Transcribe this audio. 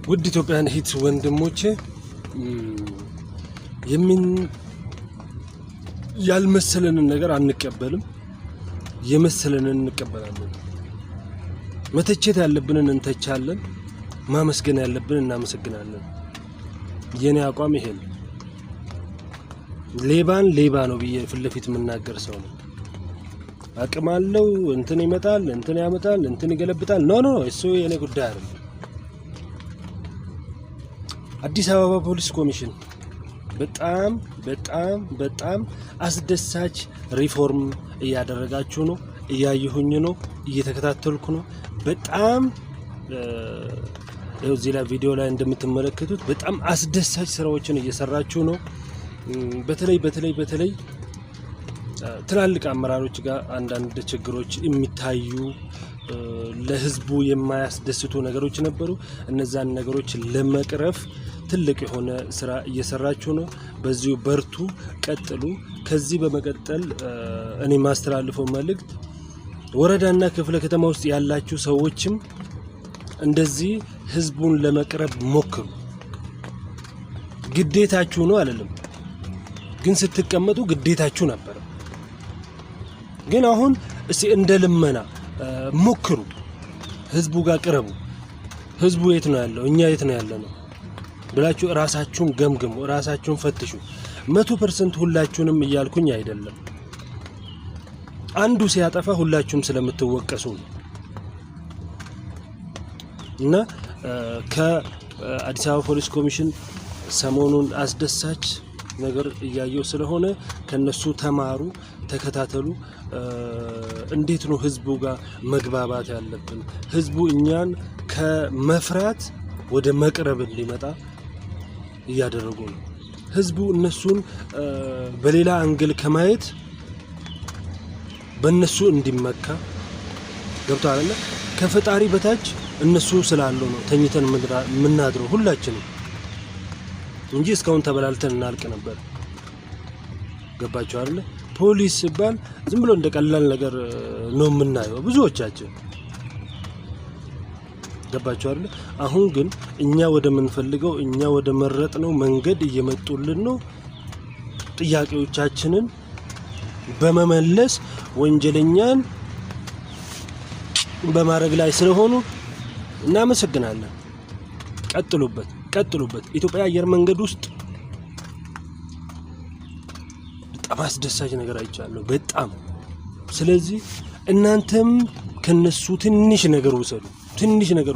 ውድ ኢትዮጵያን ሂት ወንድሞቼ ያልመሰለንን ነገር አንቀበልም፣ የመሰለንን እንቀበላለን። መተቸት ያለብንን እንተቻለን፣ ማመስገን ያለብንን እናመሰግናለን። የኔ አቋም ይሄ ነው። ሌባን ሌባ ነው ብዬ ፍለፊት መናገር ሰው ነው። አቅም አለው፣ እንትን ይመጣል፣ እንትን ያመጣል፣ እንትን ይገለብጣል። ኖ እሱ የኔ ጉዳይ አይደለም። አዲስ አበባ ፖሊስ ኮሚሽን በጣም አስደሳች ሪፎርም እያደረጋችሁ ነው። እያየሁኝ ነው፣ እየተከታተልኩ ነው። በጣም እዚህ ላይ ቪዲዮ ላይ እንደምትመለከቱት በጣም አስደሳች ስራዎችን እየሰራችሁ ነው። በተለይ ትላልቅ አመራሮች ጋር አንዳንድ ችግሮች የሚታዩ ለህዝቡ የማያስደስቱ ነገሮች ነበሩ። እነዛን ነገሮች ለመቅረፍ ትልቅ የሆነ ስራ እየሰራችሁ ነው። በዚሁ በርቱ፣ ቀጥሉ። ከዚህ በመቀጠል እኔ ማስተላልፈው መልእክት ወረዳና ክፍለ ከተማ ውስጥ ያላችሁ ሰዎችም እንደዚህ ህዝቡን ለመቅረብ ሞክሩ። ግዴታችሁ ነው አይደለም፣ ግን ስትቀመጡ ግዴታችሁ ነበር። ግን አሁን እስቲ እንደ ልመና ሞክሩ፣ ህዝቡ ጋር ቅረቡ። ህዝቡ የት ነው ያለው፣ እኛ የት ነው ያለነው ብላችሁ ራሳችሁን ገምግሙ፣ ራሳችሁን ፈትሹ። 100% ሁላችሁንም እያልኩኝ አይደለም። አንዱ ሲያጠፋ ሁላችሁም ስለምትወቀሱ ነው። እና ከአዲስ አበባ ፖሊስ ኮሚሽን ሰሞኑን አስደሳች ነገር እያየው ስለሆነ ከነሱ ተማሩ፣ ተከታተሉ። እንዴት ነው ህዝቡ ጋር መግባባት ያለብን? ህዝቡ እኛን ከመፍራት ወደ መቅረብ እንዲመጣ እያደረጉ ነው። ህዝቡ እነሱን በሌላ አንግል ከማየት በእነሱ እንዲመካ ገብቷል አይደል? ከፈጣሪ በታች እነሱ ስላሉ ነው ተኝተን ምናድረው ሁላችንም እንጂ እስካሁን ተበላልተን እናልቅ ነበር። ገባችሁ አይደል? ፖሊስ ሲባል ዝም ብሎ እንደቀላል ነገር ነው የምናየው ብዙዎቻችን። ገባችሁ አይደል? አሁን ግን እኛ ወደ ምንፈልገው እኛ ወደ መረጥነው መንገድ እየመጡልን ነው። ጥያቄዎቻችንን በመመለስ ወንጀለኛን በማድረግ ላይ ስለሆኑ እናመሰግናለን። ቀጥሉበት። ኢትዮጵያ አየር መንገድ ውስጥ በጣም አስደሳች ነገር አይቻለሁ፣ በጣም። ስለዚህ እናንተም ከነሱ ትንሽ ነገር ውሰዱ፣ ትንሽ ነገር